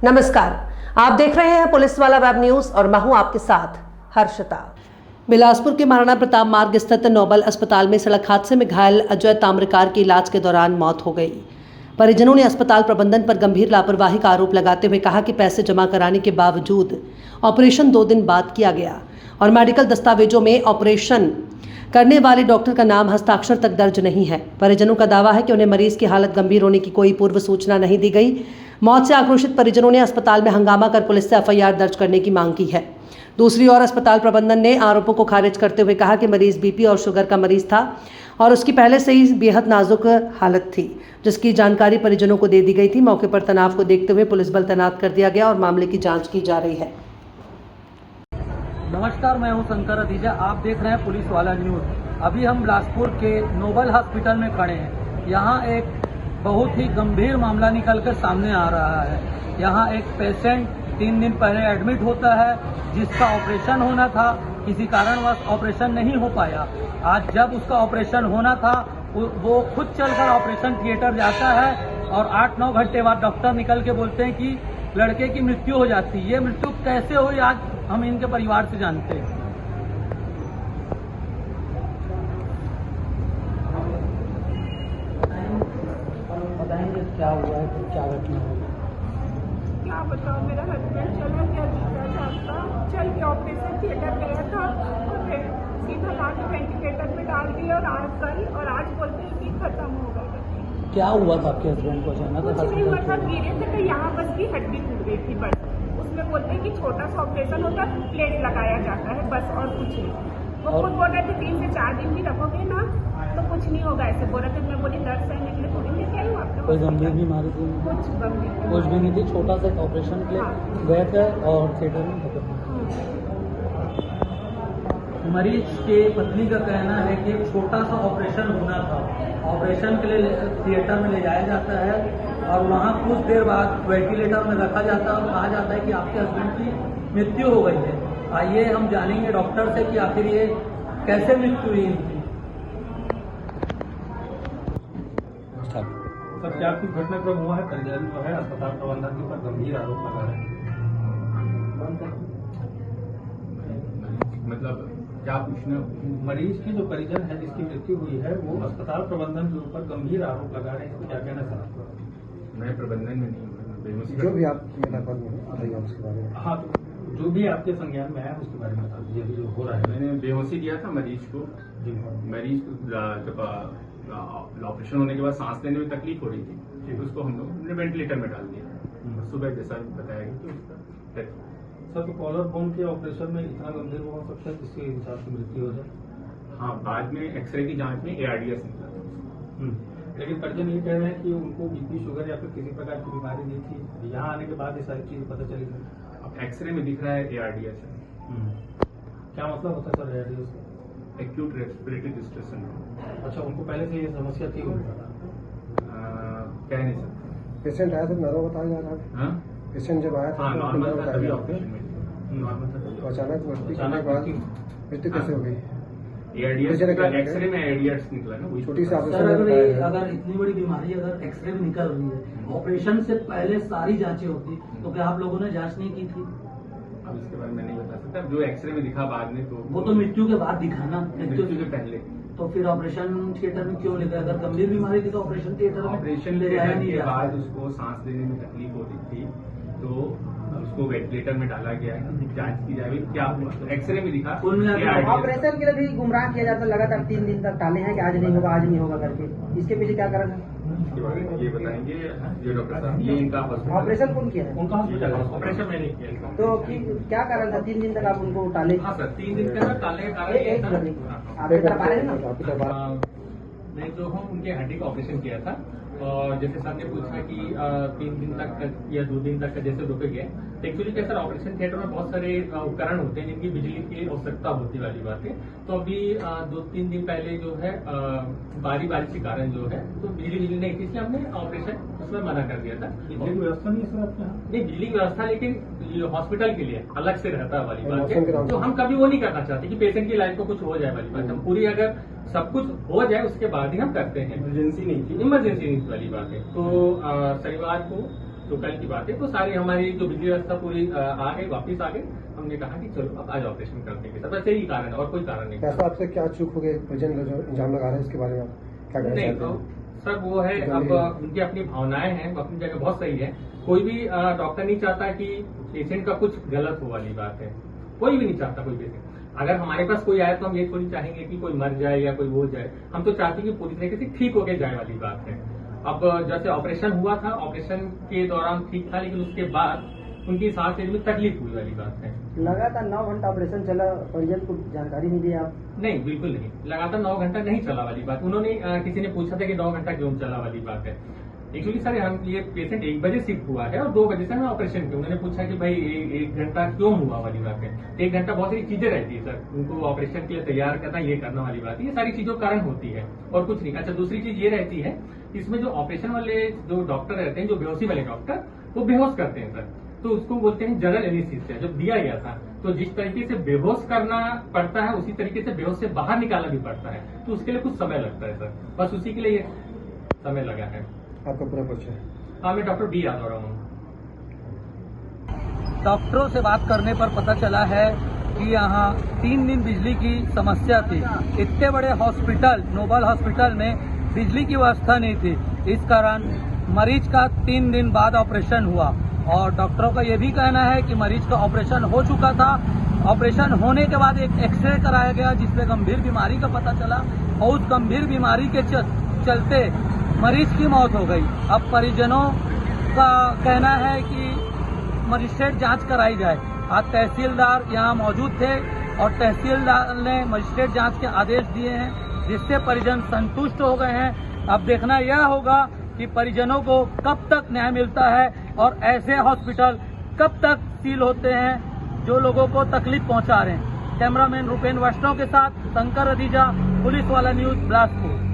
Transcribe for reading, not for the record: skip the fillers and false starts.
नमस्कार, आप देख रहे हैं पुलिस वाला वेब न्यूज और मैं हूं आपके साथ हर्षिता। बिलासपुर के महाराणा प्रताप मार्ग स्थित नोबल अस्पताल में सड़क हादसे में घायल अजय ताम्रकार की इलाज के दौरान मौत हो गई। परिजनों ने अस्पताल प्रबंधन पर गंभीर लापरवाही का आरोप लगाते हुए कहा कि पैसे जमा कराने के बावजूद ऑपरेशन 2 दिन बाद किया गया और मेडिकल दस्तावेजों में ऑपरेशन करने वाले डॉक्टर का नाम हस्ताक्षर तक दर्ज नहीं है। परिजनों का दावा है कि उन्हें मरीज की हालत गंभीर होने की कोई पूर्व सूचना नहीं दी गई। मौत से आक्रोशित परिजनों ने अस्पताल में हंगामा कर पुलिस से एफआईआर दर्ज करने की मांग की है। दूसरी ओर अस्पताल प्रबंधन ने आरोपों को खारिज करते हुए कहा कि मरीज बीपी और शुगर का मरीज था और उसकी पहले से ही बेहद नाजुक हालत थी, जिसकी जानकारी परिजनों को दे दी गई थी। मौके पर तनाव को देखते हुए पुलिस बल तैनात कर दिया गया और मामले की जाँच की जा रही है। नमस्कार, मैं हूं शंकर अधीजा। आप देख रहे हैं पुलिस वाला न्यूज। अभी हम बिलासपुर के नोबल हॉस्पिटल में खड़े हैं। यहाँ एक बहुत ही गंभीर मामला निकलकर सामने आ रहा है। यहाँ एक पेशेंट 3 दिन पहले एडमिट होता है, जिसका ऑपरेशन होना था, किसी कारणवश ऑपरेशन नहीं हो पाया। आज जब उसका ऑपरेशन होना था, वो खुद चलकर ऑपरेशन थिएटर जाता है और 8-9 घंटे बाद डॉक्टर निकल के बोलते हैं कि लड़के की मृत्यु हो जाती है। ये मृत्यु कैसे हुई आज हम इनके परिवार से जानते हैं। बताएंगे क्या हुआ है, क्या घटना हुई? क्या बताओ, मेरा हस्बैंड चला गया दूसरा चाहता, चल के ऑपरेशन थिएटर गया था और फिर सीधा लाके वेंटिलेटर में डाल दिया और आज बोलते हैं कि खत्म हो गया। क्या हुआ था आपके हस्बैंड को? अचानक कुछ नहीं हुआ था, गिरे थे तो यहाँ बस की हड्डी टूट गई थी बस। उसमें बोलते हैं कि छोटा सा ऑपरेशन होता है, प्लेट लगाया जाता है बस, और कुछ नहीं। वो खुद बोल रहे थे 3 से 4 दिन भी रखोगे ना तो कुछ नहीं होगा, ऐसे बोल रहे थे। मैं बोली दर्द सहने के लिए थोड़ी लेके आई हूँ आपको। कोई गंभीर बीमारी थी? कुछ गंभीर कुछ भी नहीं थी, छोटा सा ऑपरेशन के लिए गए थे और थिएटर में खत्म। मरीज के पत्नी का कहना है कि एक छोटा सा ऑपरेशन होना था, ऑपरेशन के लिए थिएटर में ले जाया जाता है और वहाँ कुछ देर बाद वेंटिलेटर में रखा जाता है और कहा जाता है कि आपके हस्बैंड की मृत्यु हो गई है। आइए हम जानेंगे डॉक्टर से कि आखिर ये कैसे मृत्यु हुई इनकी। सर, क्या कुछ घटनाक्रम हुआ है? परिजन जो है अस्पताल प्रबंधन के ऊपर गंभीर आरोप लगा रहे हैं। मतलब क्या पूछना, मरीज की जो परिजन है जिसकी मृत्यु हुई है वो अस्पताल प्रबंधन के ऊपर गंभीर आरोप लगा रहे हैं, इसको क्या कहना चाहते हैं? मैं प्रबंधन में नहीं हूँ, जो भी आपकी मुलाकात में बताइए उसके बारे में। हाँ, तो जो भी आपके संज्ञान में है उसके बारे में बता दीजिए जो हो रहा है। मैंने बेहोशी दिया था मरीज को। मरीज को जब ऑपरेशन होने के बाद सांस लेने में तकलीफ हो रही थी, तो उसको हम लोग वेंटिलेटर में डाल दिया। सुबह जैसा बताया गया कि उसका सर, तो कॉलर बोन के ऑपरेशन में इतना गंभीर हो सकता है जिसके हिसाब से मृत्यु हो जाए? हाँ, बाद में एक्सरे की जांच में ARDS निकला था। लेकिन परिजन ये कह रहे हैं कि उनको बीपी, शुगर या फिर किसी प्रकार की बीमारी नहीं थी, यहाँ आने के बाद ये सारी चीजें पता चली। अब एक्सरे में दिख रहा है ARDS है। क्या मतलब होता है sir ARDS? Acute respiratory distress syndrome. अच्छा, उनको पहले से ये समस्या थी? कह नहीं सकते। पेशेंट आया था नॉर्मल बताया जा रहा है। पेशेंट जब आया था हाँ, तो नॉर्मल था, तभी बताया ऑपरेशन में नॉर्मल था। तो अचानक मृत्यु के बाद मृत्यु कैसे हो गई? ARDS एक्सरे में ARDS निकला ना, वही छोटी सी सर, ऑपरेशन। अगर इतनी बड़ी बीमारी अगर एक्सरे में निकल रही है, ऑपरेशन से पहले सारी जांचें होती, तो क्या आप लोगों ने जांच नहीं की थी? अब इसके बारे में नहीं बता सकता। जो एक्सरे में दिखा बाद में, तो वो तो मृत्यु के बाद दिखा ना, मृत्यु के पहले। तो फिर ऑपरेशन थिएटर में क्यों ले गए? अगर गंभीर बीमारी थी तो ऑपरेशन थिएटर में ऑपरेशन ले जाया थिएटर नहीं के जाता। बाद उसको सांस लेने में तकलीफ हो रही थी, तो उसको वेंटिलेटर में डाला गया है। जांच की जाएगी क्या हुआ, तो एक्सरे में दिखा। ऑपरेशन के लिए भी गुमराह किया जाता, लगातार 3 दिन तक टाले हैं कि आज नहीं होगा, आज नहीं होगा करके। इसके पीछे क्या कारण है? इसके बारे में ये बताएंगे ये डॉक्टर साहब। ये इनका ऑपरेशन कौन किया है? उनका हॉस्पिटल ऑपरेशन मैंने किया। तो क्या कारण था 3 दिन तक आप उनको टाले? हाँ सर, 3 दिन के अंदर टालने का कारण ये था। आप इतना पा रहे हैं ना? मैं जो हूँ उनके हड्डी का ऑपरेशन किया था, और जैसे सर ने पूछा कि 3 दिन तक या 2 दिन तक जैसे रुके गए, तो एक्चुअली क्या सर, ऑपरेशन थिएटर में बहुत सारे उपकरण होते हैं जिनकी बिजली की आवश्यकता होती वाली बात है। तो अभी 2-3 दिन पहले जो है बारिश के कारण जो है तो बिजली नहीं थी, इसलिए हमने ऑपरेशन उसमें मना कर दिया था। बिजली की व्यवस्था नहीं है सर आपके यहाँ? नहीं, बिजली की व्यवस्था लेकिन हॉस्पिटल के लिए अलग से रहता वाली बात है। तो हम कभी वो नहीं करना चाहते कि पेशेंट की लाइफ को कुछ हो जाए वाली बात। हम पूरी अगर सब कुछ हो जाए उसके बाद ही हम करते हैं। इमरजेंसी नहीं थी? इमरजेंसी नहीं वाली बात है। तो शनिवार को तो कल की बात है, तो सारी हमारी जो बिजली व्यवस्था पूरी आ गई, वापस आ गई। हमने कहा कि चलो अब आज ऑपरेशन करते हैं, सब ऐसे ही कारण है और कोई कारण नहीं। ऐसा आपसे क्या चूक हो गई, परिजन जो इल्जाम लगा रहे हैं इसके बारे में आप क्या कहना नहीं चाहते हैं? सर वो है, अब उनकी अपनी भावनाएं हैं, वो अपनी जगह बहुत सही है। कोई भी डॉक्टर नहीं चाहता कि पेशेंट का कुछ गलत हो वाली बात है, कोई भी नहीं चाहता कोई पेशेंट। अगर हमारे पास कोई आए तो हम ये थोड़ी चाहेंगे कि कोई मर जाए या कोई वो जाए, हम तो चाहते हैं कि पूरी तरीके से ठीक होके जाए वाली बात है। अब जैसे ऑपरेशन हुआ था, ऑपरेशन के दौरान ठीक था, लेकिन उसके बाद उनकी सांस लेने में तकलीफ हुई वाली बात है। लगातार 9 घंटा ऑपरेशन चला, परिजन को जानकारी नहीं दी आप? नहीं, बिल्कुल नहीं, लगातार 9 घंटा नहीं चला वाली बात। उन्होंने किसी ने पूछा था कि 9 घंटा क्यों चला वाली बात है। एक्चुअली सर हम ये पेशेंट 1 बजे शिफ्ट हुआ है और 2 बजे से हमें ऑपरेशन किया। उन्होंने पूछा कि भाई 1 घंटा क्यों हुआ वाली बात है। 1 घंटा बहुत सारी चीजें रहती है सर, उनको ऑपरेशन के लिए तैयार करना, ये करना वाली बात है, ये सारी चीजों कारण होती है और कुछ नहीं। अच्छा, दूसरी चीज ये रहती है, इसमें जो ऑपरेशन वाले जो डॉक्टर रहते हैं, जो बेहोशी वाले डॉक्टर, वो बेहोश करते हैं सर, तो उसको बोलते हैं जनरल एनेस्थीसिया। जब दिया गया था तो जिस तरीके से बेहोश करना पड़ता है उसी तरीके से बेहोश से बाहर निकालना भी पड़ता है, तो उसके लिए कुछ समय लगता है सर, बस उसी के लिए ये समय लगा है। आपका पूरा परिचय? हाँ, मैं डॉक्टर बी यादव हूँ। डॉक्टरों से बात करने पर पता चला है कि यहाँ 3 दिन बिजली की समस्या थी। इतने बड़े हॉस्पिटल, नोबल हॉस्पिटल में बिजली की व्यवस्था नहीं थी, इस कारण मरीज का 3 दिन बाद ऑपरेशन हुआ। और डॉक्टरों का यह भी कहना है कि मरीज का ऑपरेशन हो चुका था। ऑपरेशन होने के बाद एक एक्सरे कराया गया जिसमें गंभीर बीमारी का पता चला और उस गंभीर बीमारी के चलते मरीज की मौत हो गई। अब परिजनों का कहना है कि मजिस्ट्रेट जांच कराई जाए। आज तहसीलदार यहाँ मौजूद थे और तहसीलदार ने मजिस्ट्रेट जांच के आदेश दिए हैं, जिससे परिजन संतुष्ट हो गए हैं। अब देखना यह होगा कि परिजनों को कब तक न्याय मिलता है और ऐसे हॉस्पिटल कब तक सील होते हैं जो लोगों को तकलीफ पहुंचा रहे हैं। कैमरामैन रुपेन वैष्णव के साथ शंकर रदीजा, पुलिस वाला न्यूज, बिलासपुर।